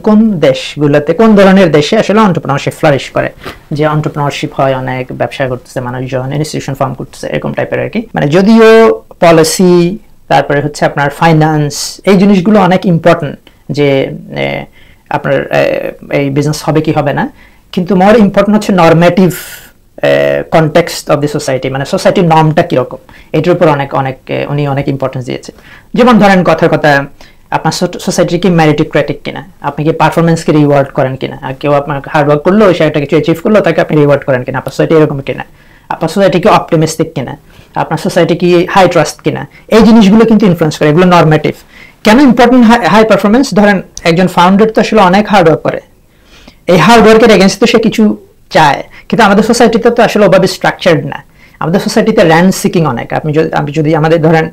কোন দেশগুলোতে কোন ধরনের দেশে আসলে এন্টারপ্রেনারশিপ ফ্লারিশ করে, যে এন্টারপ্রেনারশিপ হয়, অনেক ব্যবসা করতেছে মানুষজন, ইনস্টিটিউশন ফর্ম করতেছে, এরকম টাইপের আর কি। মানে যদিও পলিসি, তারপরে হচ্ছে আপনার ফাইন্যান্স, এই জিনিসগুলো অনেক ইম্পর্টেন্ট যে আপনার এই বিজনেস হবে কি হবে না, কিন্তু মোর ইম্পর্টেন্ট হচ্ছে নরমেটিভ কনটেক্সট অফ দি সোসাইটি, মানে সোসাইটির নর্মটা কিরকম, এটার উপর অনেক অনেক উনি অনেক ইম্পর্টেন্স দিয়েছে। যেমন ধরেন কথার কথা, আপনার সোসাইটি কি ম্যারিটোক্রেটিক কিনা, আপনি কি পারফরমেন্সকে রিওয়ার্ড করেন কিনা, আর কেউ আপনার হার্ডওয়ার্ক করলো সে একটা কিছু অ্যাচিভ করলো তাকে আপনি রিওয়ার্ড করেন কিনা, আপনার সোসাইটি এরকম কিনা, আপনার সোসাইটি কি অপটিমিস্টিক কিনা, আপনার সোসাইটি কি হাই ট্রাস্ট কিনা, এই জিনিসগুলো কিন্তু ইনফ্লুয়েন্স করে, এগুলো নরমেটিভ। কেন ইম্পর্টেন্ট হাই পারফরমেন্স? ধরেন একজন ফাউন্ডার তো আসলে অনেক হার্ডওয়ার্ক করে, এই হার্ডওয়ার্কের এগেনস্ট তো সে কিছু চায়, কিন্তু আমাদের সোসাইটিতে তো আসলে ওভাবে স্ট্রাকচার্ড না। আমাদের সোসাইটিতে র্যান্ড সিকিং অনেক। আপনি যদি আমাদের ধরেন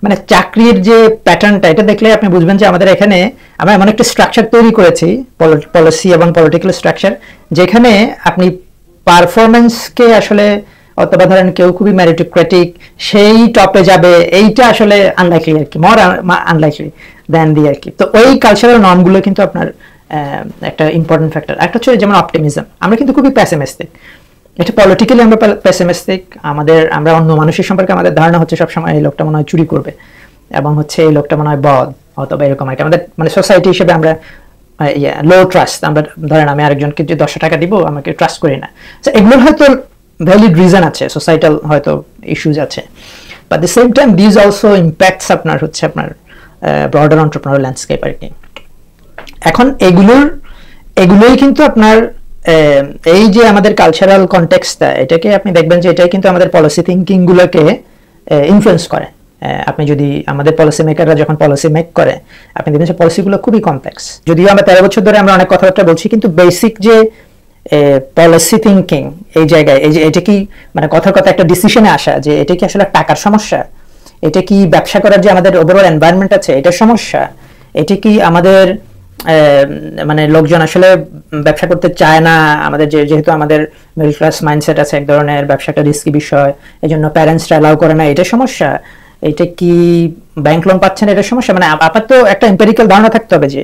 মানে চাকরির যে প্যাটার্নটা, এটা দেখলে আপনি বুঝবেন যে আমাদের এখানে আমরা এমন একটা স্ট্রাকচার তৈরি করেছি, পলিসি এবং পলিটিক্যাল স্ট্রাকচার, যেখানে আপনি পারফরমেন্সকে আসলে, অথবা ধরেন কেউ খুবই ম্যারিটোক্রেটিক সেই টপে যাবে, এইটা আসলে আনলাইকলি আর কি, মর আনলাইকলি দেন দি আর কি। তো ওই কালচারাল নর্মগুলো কিন্তু আপনার একটা ইম্পর্টেন্ট ফ্যাক্টর। একটা হচ্ছে যেমন অপটিমিজম, আমরা কিন্তু খুবই প্যাসিমিস্টিক, এটা পলিটিক্যালি আমরা প্যাসিমিস্টিক, আমরা অন্য মানুষের সম্পর্কে আমাদের ধারণা হচ্ছে সবসময় এই লোকটা মনে হয় চুরি করবে, এবং হচ্ছে এই লোকটা মনে হয় বদ, অথবা এরকম আর কি। আমাদের মানে সোসাইটি হিসেবে আমরা লো ট্রাস্ট, আমরা ধরেন আমি আরেকজনকে যে 10 টাকা দিব আমাকে ট্রাস্ট করি না। এগুলোর হয়তো ভ্যালিড রিজন আছে, সোসাইটাল হয়তো ইস্যুজ আছে, but the same time this also impacts আপনার হচ্ছে আপনার ব্রডার এন্টারপ্রেনারিয়াল ল্যান্ডস্কেপ আর কি। এখন এগুলোই কিন্তু আপনার এই যে আমাদের কালচারাল কনটেক্সটটা, এটাকে আপনি দেখবেন যে এটাই কিন্তু আমাদের পলিসি থিঙ্কিং গুলোকে ইনফ্লুয়েন্স করে। আপনি যদি আমাদের পলিসি মেকাররা যখন পলিসি মেক করে, আপনি দেখবেন যে পলিসিগুলো খুবই কমপ্লেক্স। যদিও আমরা 13 বছর ধরে আমরা অনেক কথাবার্তা বলছি, কিন্তু বেসিক যে পলিসি থিঙ্কিং এই জায়গায়, এই যে এটা কি মানে কথার কথা একটা ডিসিশনে আসা, যে এটা কি আসলে টাকার সমস্যা, এটা কি ব্যবসা করার যে আমাদের ওভারঅল এনভায়রনমেন্ট আছে এটার সমস্যা, এটা কি আমাদের মানে লোকজন আসলে ব্যবসা করতে চায় না, আমাদের যেহেতু আমাদের মিডল ক্লাস মাইন্ডসেট আছে এক ধরনের, ব্যবসাটা রিস্কি বিষয়, এই জন্য প্যারেন্টসরা অ্যালাউ করে না, এটা সমস্যা, এটা কি ব্যাংক লোন পাচ্ছেন এটা সমস্যা। মানে আপনার তো একটা এম্পিরিক্যাল ধারণা থাকতে হবে, যে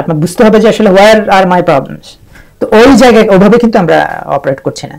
আপনার বুঝতে হবে যে আসলে হোয়ার আর মাই প্রবলেমস। তো ওই জায়গায় ওভাবে কিন্তু আমরা অপারেট করছি না।